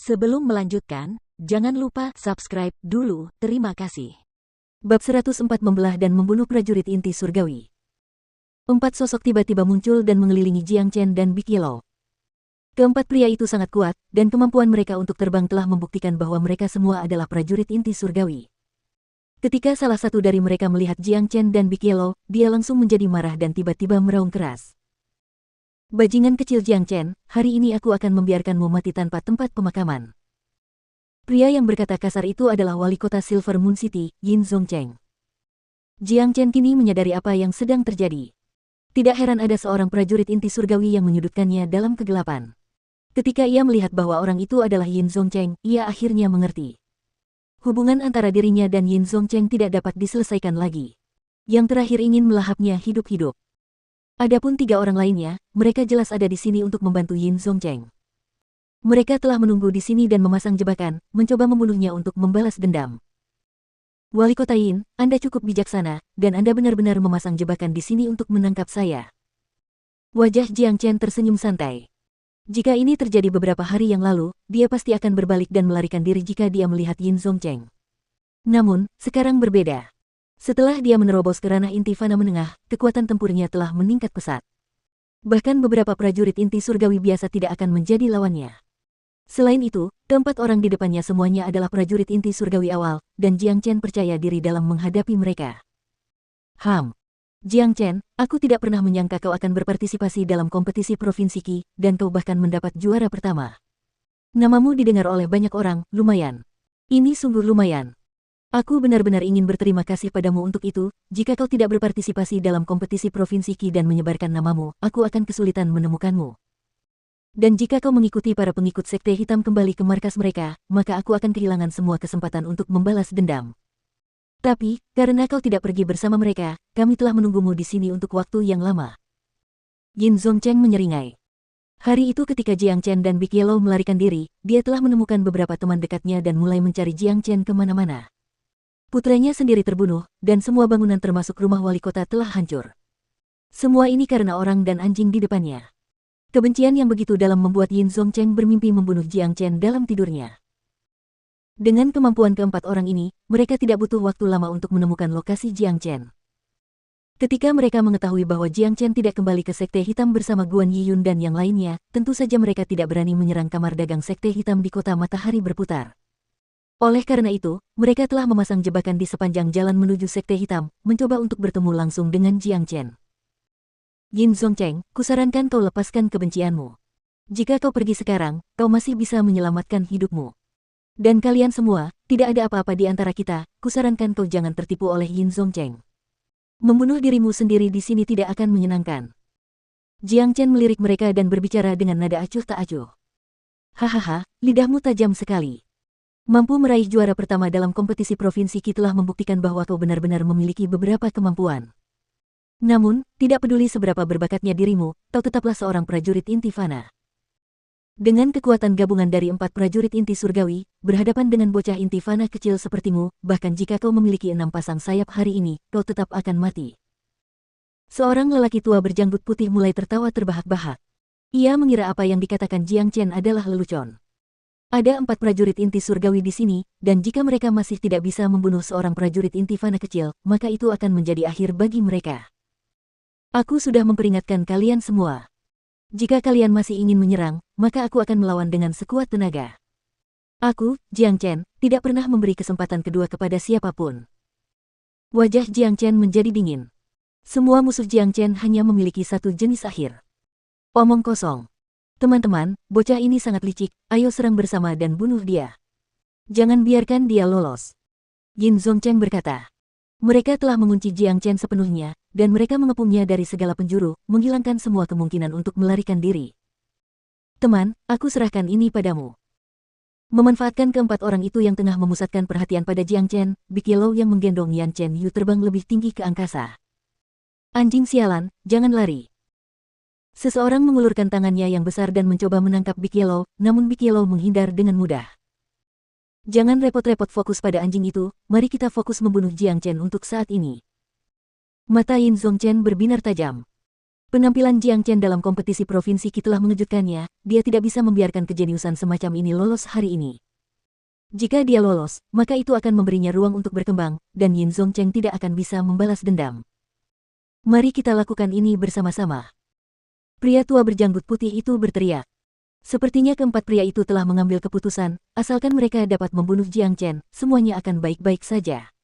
Sebelum melanjutkan, jangan lupa subscribe dulu, terima kasih. Bab 104 Membelah dan Membunuh Prajurit Inti Surgawi. 4 sosok tiba-tiba muncul dan mengelilingi Jiang Chen dan Big Yellow. Keempat pria itu sangat kuat, dan kemampuan mereka untuk terbang telah membuktikan bahwa mereka semua adalah prajurit inti surgawi. Ketika salah satu dari mereka melihat Jiang Chen dan Big Yellow, dia langsung menjadi marah dan tiba-tiba meraung keras. Bajingan kecil Jiang Chen, hari ini aku akan membiarkanmu mati tanpa tempat pemakaman. Pria yang berkata kasar itu adalah wali kota Silver Moon City, Yin Zhongcheng. Jiang Chen kini menyadari apa yang sedang terjadi. Tidak heran ada seorang prajurit inti surgawi yang menyudutkannya dalam kegelapan. Ketika ia melihat bahwa orang itu adalah Yin Zhongcheng, ia akhirnya mengerti. Hubungan antara dirinya dan Yin Zhongcheng tidak dapat diselesaikan lagi. Yang terakhir ingin melahapnya hidup-hidup. Adapun 3 orang lainnya, mereka jelas ada di sini untuk membantu Yin Zhongcheng. Mereka telah menunggu di sini dan memasang jebakan, mencoba membunuhnya untuk membalas dendam. Wali Kota Yin, Anda cukup bijaksana, dan Anda benar-benar memasang jebakan di sini untuk menangkap saya. Wajah Jiang Chen tersenyum santai. Jika ini terjadi beberapa hari yang lalu, dia pasti akan berbalik dan melarikan diri jika dia melihat Yin Zhongcheng. Namun, sekarang berbeda. Setelah dia menerobos ke ranah inti fana menengah, kekuatan tempurnya telah meningkat pesat. Bahkan beberapa prajurit inti surgawi biasa tidak akan menjadi lawannya. Selain itu, keempat orang di depannya semuanya adalah prajurit inti surgawi awal, dan Jiang Chen percaya diri dalam menghadapi mereka. Jiang Chen, aku tidak pernah menyangka kau akan berpartisipasi dalam kompetisi Provinsi Qi, dan kau bahkan mendapat juara pertama. Namamu didengar oleh banyak orang, lumayan. Ini sungguh lumayan. Aku benar-benar ingin berterima kasih padamu untuk itu. Jika kau tidak berpartisipasi dalam kompetisi Provinsi Qi dan menyebarkan namamu, aku akan kesulitan menemukanmu. Dan jika kau mengikuti para pengikut Sekte Hitam kembali ke markas mereka, maka aku akan kehilangan semua kesempatan untuk membalas dendam. Tapi, karena kau tidak pergi bersama mereka, kami telah menunggumu di sini untuk waktu yang lama. Yin Zhongcheng menyeringai. Hari itu ketika Jiang Chen dan Big Yellow melarikan diri, dia telah menemukan beberapa teman dekatnya dan mulai mencari Jiang Chen kemana-mana. Putranya sendiri terbunuh, dan semua bangunan termasuk rumah wali kota telah hancur. Semua ini karena orang dan anjing di depannya. Kebencian yang begitu dalam membuat Yin Zhongcheng bermimpi membunuh Jiang Chen dalam tidurnya. Dengan kemampuan keempat orang ini, mereka tidak butuh waktu lama untuk menemukan lokasi Jiang Chen. Ketika mereka mengetahui bahwa Jiang Chen tidak kembali ke Sekte Hitam bersama Guan Yiyun dan yang lainnya, tentu saja mereka tidak berani menyerang kamar dagang Sekte Hitam di kota matahari berputar. Oleh karena itu, mereka telah memasang jebakan di sepanjang jalan menuju Sekte Hitam, mencoba untuk bertemu langsung dengan Jiang Chen. Yin Zhongcheng, kusarankan kau lepaskan kebencianmu. Jika kau pergi sekarang, kau masih bisa menyelamatkan hidupmu. Dan kalian semua, tidak ada apa-apa di antara kita, kusarankan kau jangan tertipu oleh Yin Zhongcheng. Membunuh dirimu sendiri di sini tidak akan menyenangkan. Jiang Chen melirik mereka dan berbicara dengan nada acuh tak acuh. Hahaha, lidahmu tajam sekali. Mampu meraih juara pertama dalam kompetisi Provinsi Qi telah membuktikan bahwa kau benar-benar memiliki beberapa kemampuan. Namun, tidak peduli seberapa berbakatnya dirimu, kau tetaplah seorang prajurit inti fana. Dengan kekuatan gabungan dari 4 prajurit inti surgawi, berhadapan dengan bocah inti fana kecil sepertimu, bahkan jika kau memiliki 6 pasang sayap hari ini, kau tetap akan mati. Seorang lelaki tua berjanggut putih mulai tertawa terbahak-bahak. Ia mengira apa yang dikatakan Jiang Chen adalah lelucon. Ada 4 prajurit inti surgawi di sini, dan jika mereka masih tidak bisa membunuh seorang prajurit inti fana kecil, maka itu akan menjadi akhir bagi mereka. Aku sudah memperingatkan kalian semua. Jika kalian masih ingin menyerang, maka aku akan melawan dengan sekuat tenaga. Aku, Jiang Chen, tidak pernah memberi kesempatan kedua kepada siapapun. Wajah Jiang Chen menjadi dingin. Semua musuh Jiang Chen hanya memiliki satu jenis akhir. Omong kosong. Teman-teman, bocah ini sangat licik, ayo serang bersama dan bunuh dia. Jangan biarkan dia lolos. Yin Zhongcheng berkata. Mereka telah mengunci Jiang Chen sepenuhnya, dan mereka mengepungnya dari segala penjuru, menghilangkan semua kemungkinan untuk melarikan diri. Teman, aku serahkan ini padamu. Memanfaatkan keempat orang itu yang tengah memusatkan perhatian pada Jiang Chen, Big Yellow yang menggendong Yan Chen Yu terbang lebih tinggi ke angkasa. Anjing sialan, jangan lari. Seseorang mengulurkan tangannya yang besar dan mencoba menangkap Big Yellow, namun Big Yellow menghindar dengan mudah. Jangan repot-repot fokus pada anjing itu, mari kita fokus membunuh Jiang Chen untuk saat ini. Mata Yin Zhongcheng berbinar tajam. Penampilan Jiang Chen dalam kompetisi provinsi Qi telah mengejutkannya, dia tidak bisa membiarkan kejeniusan semacam ini lolos hari ini. Jika dia lolos, maka itu akan memberinya ruang untuk berkembang, dan Yin Zongcheng tidak akan bisa membalas dendam. Mari kita lakukan ini bersama-sama. Pria tua berjanggut putih itu berteriak. Sepertinya keempat pria itu telah mengambil keputusan, asalkan mereka dapat membunuh Jiang Chen, semuanya akan baik-baik saja.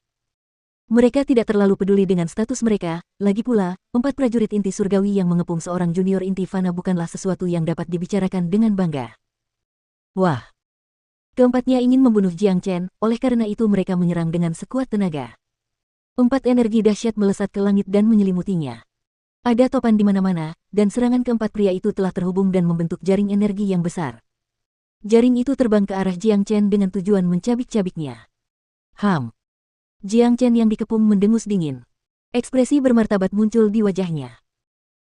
Mereka tidak terlalu peduli dengan status mereka, lagi pula, 4 prajurit inti surgawi yang mengepung seorang junior inti fana bukanlah sesuatu yang dapat dibicarakan dengan bangga. Wah! Keempatnya ingin membunuh Jiang Chen, oleh karena itu mereka menyerang dengan sekuat tenaga. 4 energi dahsyat melesat ke langit dan menyelimutinya. Ada topan di mana-mana, dan serangan keempat pria itu telah terhubung dan membentuk jaring energi yang besar. Jaring itu terbang ke arah Jiang Chen dengan tujuan mencabik-cabiknya. Jiang Chen yang dikepung mendengus dingin. Ekspresi bermartabat muncul di wajahnya.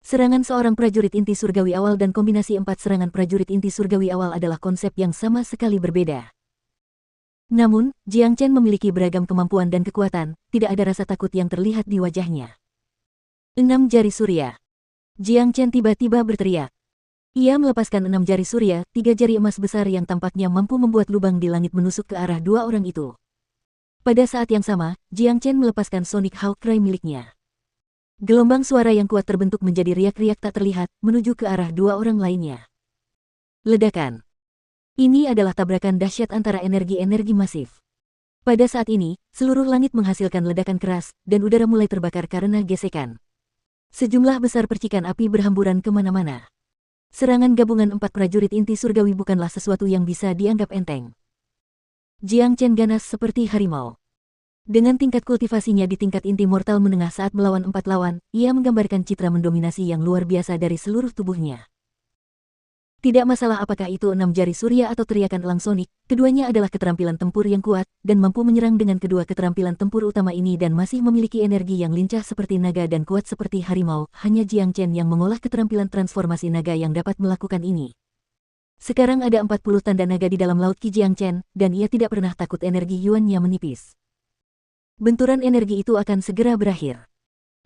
Serangan seorang prajurit inti surgawi awal dan kombinasi 4 serangan prajurit inti surgawi awal adalah konsep yang sama sekali berbeda. Namun, Jiang Chen memiliki beragam kemampuan dan kekuatan, tidak ada rasa takut yang terlihat di wajahnya. 6 jari surya. Jiang Chen tiba-tiba berteriak. Ia melepaskan 6 jari surya, 3 jari emas besar yang tampaknya mampu membuat lubang di langit menusuk ke arah 2 orang itu. Pada saat yang sama, Jiang Chen melepaskan Sonic Hawk Cry miliknya. Gelombang suara yang kuat terbentuk menjadi riak-riak tak terlihat, menuju ke arah 2 orang lainnya. Ledakan. Ini adalah tabrakan dahsyat antara energi-energi masif. Pada saat ini, seluruh langit menghasilkan ledakan keras, dan udara mulai terbakar karena gesekan. Sejumlah besar percikan api berhamburan kemana-mana. Serangan gabungan 4 prajurit inti surgawi bukanlah sesuatu yang bisa dianggap enteng. Jiang Chen ganas seperti harimau. Dengan tingkat kultivasinya di tingkat inti mortal menengah saat melawan 4 lawan, ia menggambarkan citra mendominasi yang luar biasa dari seluruh tubuhnya. Tidak masalah apakah itu 6 jari surya atau teriakan elang sonik, keduanya adalah keterampilan tempur yang kuat, dan mampu menyerang dengan kedua keterampilan tempur utama ini dan masih memiliki energi yang lincah seperti naga dan kuat seperti harimau, hanya Jiang Chen yang mengolah keterampilan transformasi naga yang dapat melakukan ini. Sekarang ada 40 tanda naga di dalam laut Qi Jiang Chen, dan ia tidak pernah takut energi Yuan-nya menipis. Benturan energi itu akan segera berakhir.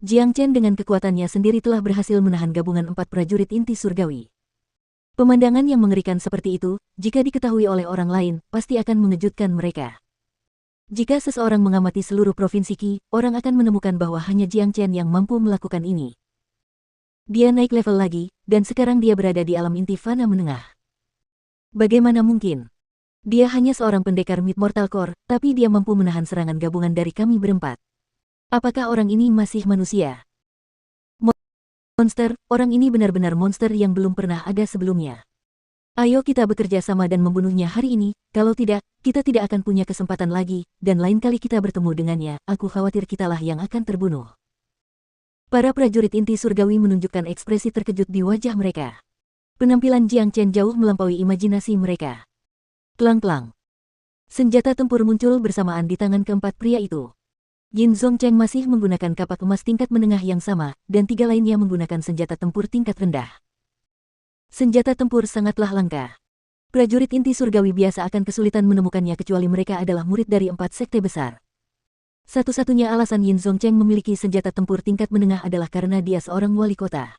Jiang Chen dengan kekuatannya sendiri telah berhasil menahan gabungan 4 prajurit inti surgawi. Pemandangan yang mengerikan seperti itu, jika diketahui oleh orang lain, pasti akan mengejutkan mereka. Jika seseorang mengamati seluruh provinsi Qi, orang akan menemukan bahwa hanya Jiang Chen yang mampu melakukan ini. Dia naik level lagi, dan sekarang dia berada di alam inti fana menengah. Bagaimana mungkin? Dia hanya seorang pendekar Mid Mortal Core, tapi dia mampu menahan serangan gabungan dari kami berempat. Apakah orang ini masih manusia? Monster, orang ini benar-benar monster yang belum pernah ada sebelumnya. Ayo kita bekerja sama dan membunuhnya hari ini, kalau tidak, kita tidak akan punya kesempatan lagi, dan lain kali kita bertemu dengannya, aku khawatir kitalah yang akan terbunuh. Para prajurit inti surgawi menunjukkan ekspresi terkejut di wajah mereka. Penampilan Jiang Chen jauh melampaui imajinasi mereka. Klang-klang. Senjata tempur muncul bersamaan di tangan keempat pria itu. Yin Zongcheng masih menggunakan kapak emas tingkat menengah yang sama, dan 3 lainnya menggunakan senjata tempur tingkat rendah. Senjata tempur sangatlah langka. Prajurit inti surgawi biasa akan kesulitan menemukannya kecuali mereka adalah murid dari 4 sekte besar. Satu-satunya alasan Yin Zongcheng memiliki senjata tempur tingkat menengah adalah karena dia seorang wali kota.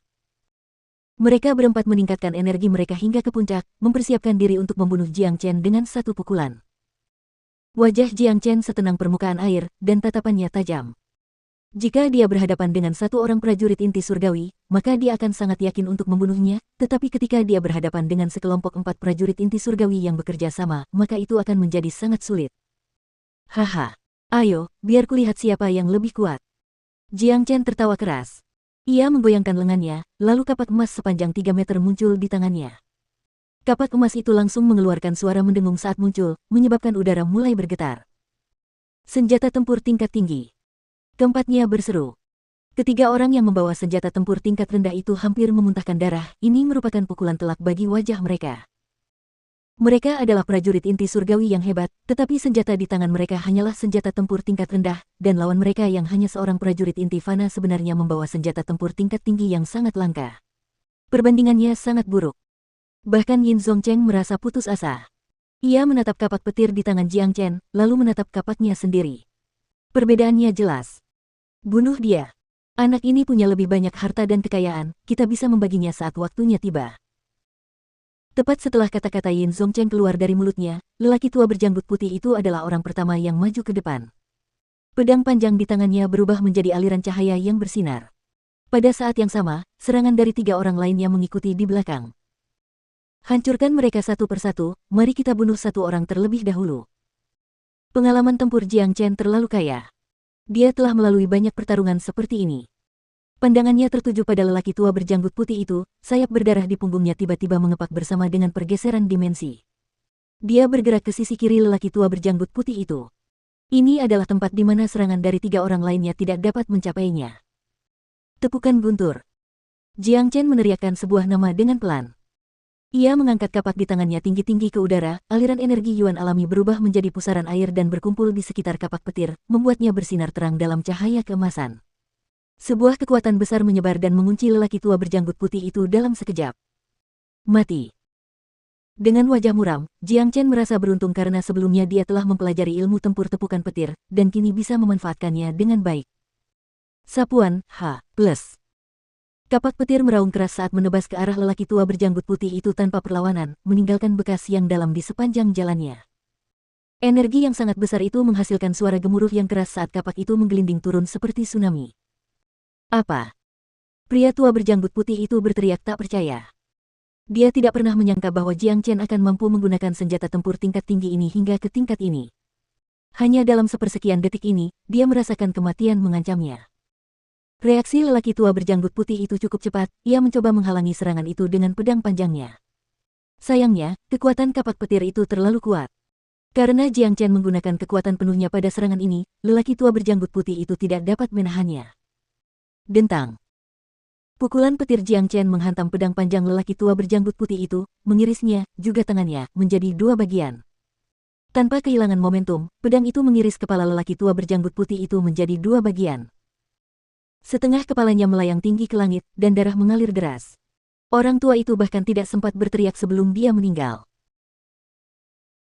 Mereka berempat meningkatkan energi mereka hingga ke puncak, mempersiapkan diri untuk membunuh Jiang Chen dengan satu pukulan. Wajah Jiang Chen setenang permukaan air, dan tatapannya tajam. Jika dia berhadapan dengan satu orang prajurit inti surgawi, maka dia akan sangat yakin untuk membunuhnya, tetapi ketika dia berhadapan dengan sekelompok 4 prajurit inti surgawi yang bekerja sama, maka itu akan menjadi sangat sulit. Haha, ayo, biar kulihat siapa yang lebih kuat. Jiang Chen tertawa keras. Ia menggoyangkan lengannya, lalu kapak emas sepanjang 3 meter muncul di tangannya. Kapak emas itu langsung mengeluarkan suara mendengung saat muncul, menyebabkan udara mulai bergetar. Senjata tempur tingkat tinggi. Keempatnya berseru. Ketiga orang yang membawa senjata tempur tingkat rendah itu hampir memuntahkan darah, ini merupakan pukulan telak bagi wajah mereka. Mereka adalah prajurit inti surgawi yang hebat, tetapi senjata di tangan mereka hanyalah senjata tempur tingkat rendah, dan lawan mereka yang hanya seorang prajurit inti fana sebenarnya membawa senjata tempur tingkat tinggi yang sangat langka. Perbandingannya sangat buruk. Bahkan Yin Zongcheng merasa putus asa. Ia menatap kapak petir di tangan Jiang Chen, lalu menatap kapaknya sendiri. Perbedaannya jelas. Bunuh dia. Anak ini punya lebih banyak harta dan kekayaan, kita bisa membaginya saat waktunya tiba. Tepat setelah kata-kata Yin Zongcheng keluar dari mulutnya, lelaki tua berjanggut putih itu adalah orang pertama yang maju ke depan. Pedang panjang di tangannya berubah menjadi aliran cahaya yang bersinar. Pada saat yang sama, serangan dari 3 orang lainnya mengikuti di belakang. Hancurkan mereka satu persatu, mari kita bunuh satu orang terlebih dahulu. Pengalaman tempur Jiang Chen terlalu kaya. Dia telah melalui banyak pertarungan seperti ini. Pandangannya tertuju pada lelaki tua berjanggut putih itu, sayap berdarah di punggungnya tiba-tiba mengepak bersama dengan pergeseran dimensi. Dia bergerak ke sisi kiri lelaki tua berjanggut putih itu. Ini adalah tempat di mana serangan dari 3 orang lainnya tidak dapat mencapainya. Tepukan guntur. Jiang Chen meneriakkan sebuah nama dengan pelan. Ia mengangkat kapak di tangannya tinggi-tinggi ke udara, aliran energi yuan alami berubah menjadi pusaran air dan berkumpul di sekitar kapak petir, membuatnya bersinar terang dalam cahaya keemasan. Sebuah kekuatan besar menyebar dan mengunci lelaki tua berjanggut putih itu dalam sekejap. Mati. Dengan wajah muram, Jiang Chen merasa beruntung karena sebelumnya dia telah mempelajari ilmu tempur tepukan petir, dan kini bisa memanfaatkannya dengan baik. Sapuan, H+. Kapak petir meraung keras saat menebas ke arah lelaki tua berjanggut putih itu tanpa perlawanan, meninggalkan bekas yang dalam di sepanjang jalannya. Energi yang sangat besar itu menghasilkan suara gemuruh yang keras saat kapak itu menggelinding turun seperti tsunami. Apa? Pria tua berjanggut putih itu berteriak tak percaya. Dia tidak pernah menyangka bahwa Jiang Chen akan mampu menggunakan senjata tempur tingkat tinggi ini hingga ke tingkat ini. Hanya dalam sepersekian detik ini, dia merasakan kematian mengancamnya. Reaksi lelaki tua berjanggut putih itu cukup cepat, ia mencoba menghalangi serangan itu dengan pedang panjangnya. Sayangnya, kekuatan kapak petir itu terlalu kuat. Karena Jiang Chen menggunakan kekuatan penuhnya pada serangan ini, lelaki tua berjanggut putih itu tidak dapat menahannya. Dentang. Pukulan petir Jiang Chen menghantam pedang panjang lelaki tua berjanggut putih itu, mengirisnya, juga tangannya, menjadi 2 bagian. Tanpa kehilangan momentum, pedang itu mengiris kepala lelaki tua berjanggut putih itu menjadi 2 bagian. Setengah kepalanya melayang tinggi ke langit, dan darah mengalir deras. Orang tua itu bahkan tidak sempat berteriak sebelum dia meninggal.